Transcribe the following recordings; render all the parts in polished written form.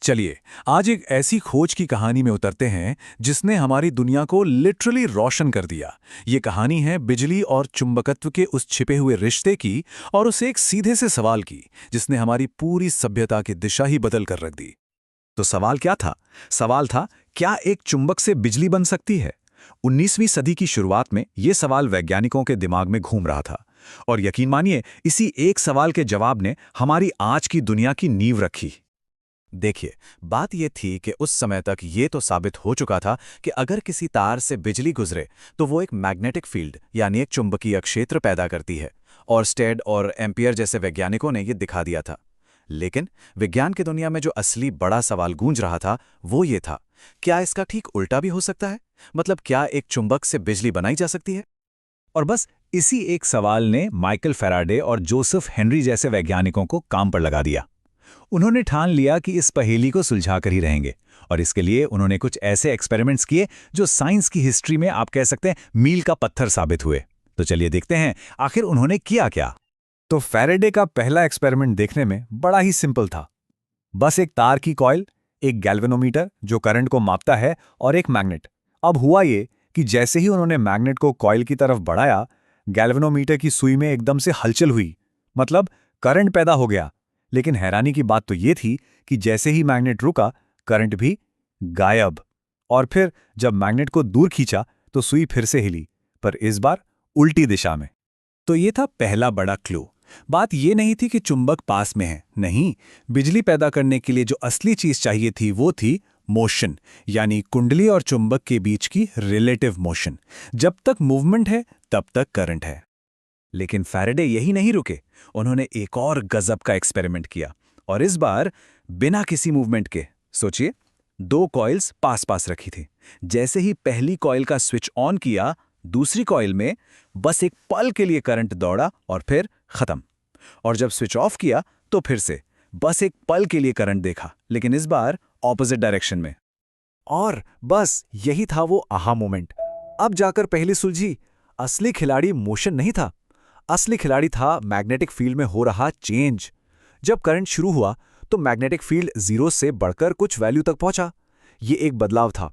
चलिए, आज एक ऐसी खोज की कहानी में उतरते हैं जिसने हमारी दुनिया को लिटरली रोशन कर दिया। ये कहानी है बिजली और चुंबकत्व के उस छिपे हुए रिश्ते की और उस एक सीधे से सवाल की जिसने हमारी पूरी सभ्यता की दिशा ही बदल कर रख दी। तो सवाल क्या था? सवाल था, क्या एक चुंबक से बिजली बन सकती है? 19वीं सदी की शुरुआत में यह सवाल वैज्ञानिकों के दिमाग में घूम रहा था। और यकीन मानिए, इसी एक सवाल के जवाब ने हमारी आज की दुनिया की नींव रखी। देखिए, बात यह थी कि उस समय तक ये तो साबित हो चुका था कि अगर किसी तार से बिजली गुजरे तो वो एक मैग्नेटिक फील्ड यानी एक चुंबकीय क्षेत्र पैदा करती है। और स्टेड और एम्पियर जैसे वैज्ञानिकों ने ये दिखा दिया था। लेकिन विज्ञान की दुनिया में जो असली बड़ा सवाल गूंज रहा था वो ये था, क्या इसका ठीक उल्टा भी हो सकता है? मतलब क्या एक चुंबक से बिजली बनाई जा सकती है? और बस इसी एक सवाल ने माइकल फैराडे और जोसेफ हेनरी जैसे वैज्ञानिकों को काम पर लगा दिया। उन्होंने ठान लिया कि इस पहेली को सुलझा कर ही रहेंगे, और इसके लिए उन्होंने कुछ ऐसे एक्सपेरिमेंट्स किए जो साइंस की हिस्ट्री में आप कह सकते हैं मील का पत्थर साबित हुए। तो चलिए देखते हैं आखिर उन्होंने किया क्या। तो फैराडे का पहला एक्सपेरिमेंट देखने में बड़ा ही सिंपल था। बस एक तार की कॉइल, एक गैल्वेनोमीटर जो करंट को मापता है, और एक मैग्नेट। अब हुआ ये कि जैसे ही उन्होंने मैग्नेट को कॉइल की तरफ बढ़ाया, गैल्वेनोमीटर की सुई में एकदम से हलचल हुई, मतलब करंट पैदा हो गया। लेकिन हैरानी की बात तो ये थी कि जैसे ही मैग्नेट रुका, करंट भी गायब। और फिर जब मैग्नेट को दूर खींचा तो सुई फिर से हिली, पर इस बार उल्टी दिशा में। तो ये था पहला बड़ा क्लू। बात ये नहीं थी कि चुंबक पास में है, नहीं, बिजली पैदा करने के लिए जो असली चीज चाहिए थी वो थी मोशन, यानी कुंडली और चुंबक के बीच की रिलेटिव मोशन। जब तक मूवमेंट है तब तक करंट है। लेकिन फैराडे यही नहीं रुके, उन्होंने एक और गजब का एक्सपेरिमेंट किया, और इस बार बिना किसी मूवमेंट के। सोचिए, 2 कॉइल्स पास पास रखी थी। जैसे ही पहली कॉइल का स्विच ऑन किया, दूसरी कॉइल में बस एक पल के लिए करंट दौड़ा और फिर खत्म। और जब स्विच ऑफ किया तो फिर से बस एक पल के लिए करंट देखा, लेकिन इस बार ऑपोजिट डायरेक्शन में। और बस यही था वो आहा मोमेंट। अब जाकर पहली सुलझी। असली खिलाड़ी मोशन नहीं था, असली खिलाड़ी था मैग्नेटिक फील्ड में हो रहा चेंज। जब करंट शुरू हुआ तो मैग्नेटिक फील्ड 0 से बढ़कर कुछ वैल्यू तक पहुंचा। ये एक बदलाव था।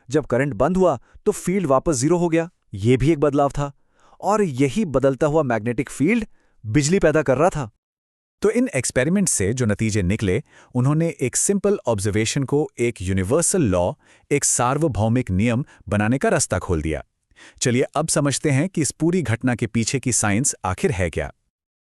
जब करंट बंद हुआ तो फील्ड वापस 0 हो गया। ये भी एक बदलाव था। और यही बदलता हुआ मैग्नेटिक फील्ड बिजली पैदा कर रहा था। तो इन एक्सपेरिमेंट से जो नतीजे निकले, उन्होंने एक सिंपल ऑब्जर्वेशन को एक यूनिवर्सल लॉ, एक सार्वभौमिक नियम बनाने का रास्ता खोल दिया। चलिए अब समझते हैं कि इस पूरी घटना के पीछे की साइंस आखिर है क्या।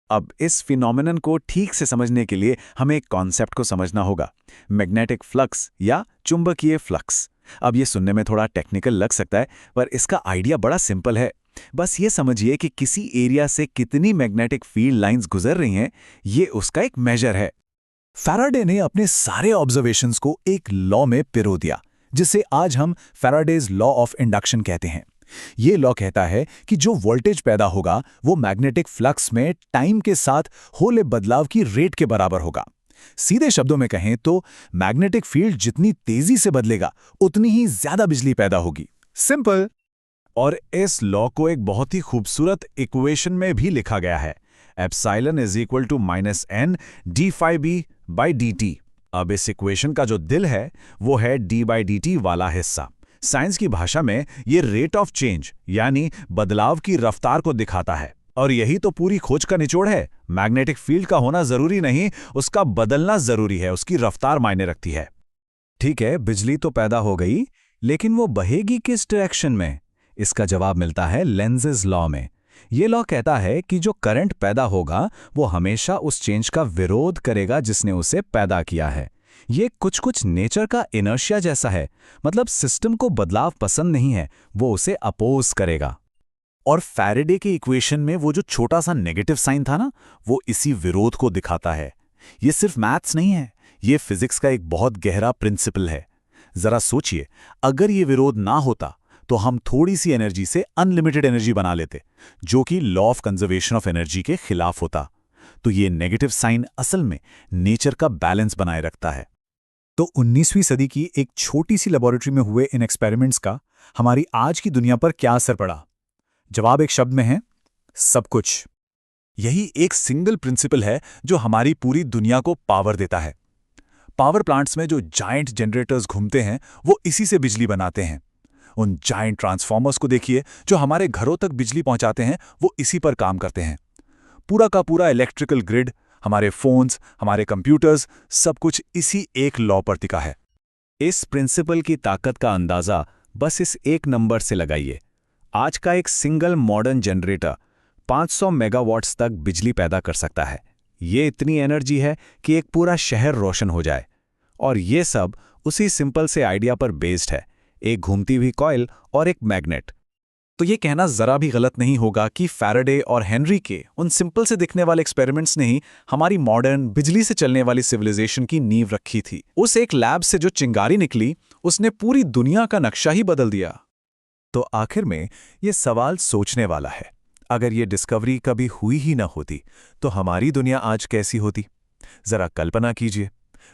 अब इस फिनोमेनन को ठीक से समझने के लिए हमें एक कॉन्सेप्ट को समझना होगा, मैग्नेटिक फ्लक्स या चुंबकीय फ्लक्स। अब ये सुनने में थोड़ा टेक्निकल लग सकता है, पर इसका आइडिया बड़ा सिंपल है। बस ये समझिए कि किसी एरिया से कितनी मैग्नेटिक फील्ड लाइंस गुजर रही हैं, ये उसका एक मेजर है। फैराडे ने अपने सारे ऑब्जर्वेशंस को एक लॉ में पिरो दिया, जिसे आज हम फैराडेज लॉ ऑफ इंडक्शन कहते हैं। ये लॉ कहता है कि जो वोल्टेज पैदा होगा वो मैग्नेटिक फ्लक्स में टाइम के साथ होले बदलाव की रेट के बराबर होगा। सीधे शब्दों में कहें तो मैग्नेटिक फील्ड जितनी तेजी से बदलेगा उतनी ही ज्यादा बिजली पैदा होगी। सिंपल। और इस लॉ को एक बहुत ही खूबसूरत इक्वेशन में भी लिखा गया है, epsilon is equal to minus n d⁵b/dt। अब इस इक्वेशन का जो दिल है वो है d/dt वाला हिस्सा। साइंस की भाषा में ये रेट ऑफ चेंज यानी बदलाव की रफ्तार को दिखाता है। और यही तो पूरी खोज का निचोड़ है। मैग्नेटिक फील्ड का होना जरूरी नहीं, उसका बदलना जरूरी है, उसकी रफ्तार मायने रखती है। ठीक है, बिजली तो पैदा हो गई, लेकिन वो बहेगी किस डायरेक्शन में? इसका जवाब मिलता है लेंज़ेज़ लॉ में। ये लॉ कहता है कि जो करंट पैदा होगा वो हमेशा उस चेंज का विरोध करेगा जिसने उसे पैदा किया है। ये कुछ नेचर का इनर्शिया जैसा है, मतलब सिस्टम को बदलाव पसंद नहीं है, वो उसे अपोज करेगा। और फैराडे के इक्वेशन में वो जो छोटा सा नेगेटिव साइन था ना, वो इसी विरोध को दिखाता है। ये सिर्फ मैथ्स नहीं है, ये फिजिक्स का एक बहुत गहरा प्रिंसिपल है। जरा सोचिए, अगर ये विरोध ना होता तो हम थोड़ी सी एनर्जी से अनलिमिटेड एनर्जी बना लेते, जो कि law of conservation of energy के खिलाफ होता। तो ये नेगेटिव साइन असल में नेचर का बैलेंस बनाए रखता है। तो 19वीं सदी की एक छोटी सी लेबोरेटरी में हुए इन एक्सपेरिमेंट्स का हमारी आज की दुनिया पर क्या असर पड़ा? जवाब एक शब्द में है, सब कुछ। यही एक सिंगल प्रिंसिपल है जो हमारी पूरी दुनिया को पावर देता है। पावर प्लांट्स में जो जायंट जनरेटर्स घूमते हैं वो इसी से बिजली बनाते हैं। उन जायंट ट्रांसफॉर्मर्स को देखिए जो हमारे घरों तक बिजली पहुंचाते हैं, वो इसी पर काम करते हैं। पूरा का पूरा इलेक्ट्रिकल ग्रिड, हमारे फोन्स, हमारे कंप्यूटर्स, सब कुछ इसी एक लॉ पर टिका है। इस प्रिंसिपल की ताकत का अंदाजा बस इस एक नंबर से लगाइए। आज का एक सिंगल मॉडर्न जनरेटर 500 मेगावाट्स तक बिजली पैदा कर सकता है। ये इतनी एनर्जी है कि एक पूरा शहर रोशन हो जाए। और ये सब उसी सिंपल से आइडिया पर बेस्ड है, एक घूमती हुई कॉइल और एक मैग्नेट। तो ये कहना जरा भी गलत नहीं होगा कि फैराडे और हेनरी के उन सिंपल से दिखने वाले एक्सपेरिमेंट्स ने ही हमारी मॉडर्न बिजली से चलने वाली सिविलाइजेशन की नींव रखी थी। उस एक लैब से जो चिंगारी निकली, उसने पूरी दुनिया का नक्शा ही बदल दिया। तो आखिर में ये सवाल सोचने वाला है, अगर ये डिस्कवरी कभी हुई ही ना होती तो हमारी दुनिया आज कैसी होती? जरा कल्पना कीजिए,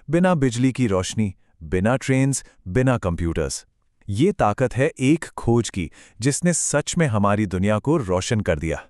बिना बिजली की रोशनी, बिना ट्रेन्स, बिना कंप्यूटर्स। ये ताकत है एक खोज की जिसने सच में हमारी दुनिया को रोशन कर दिया।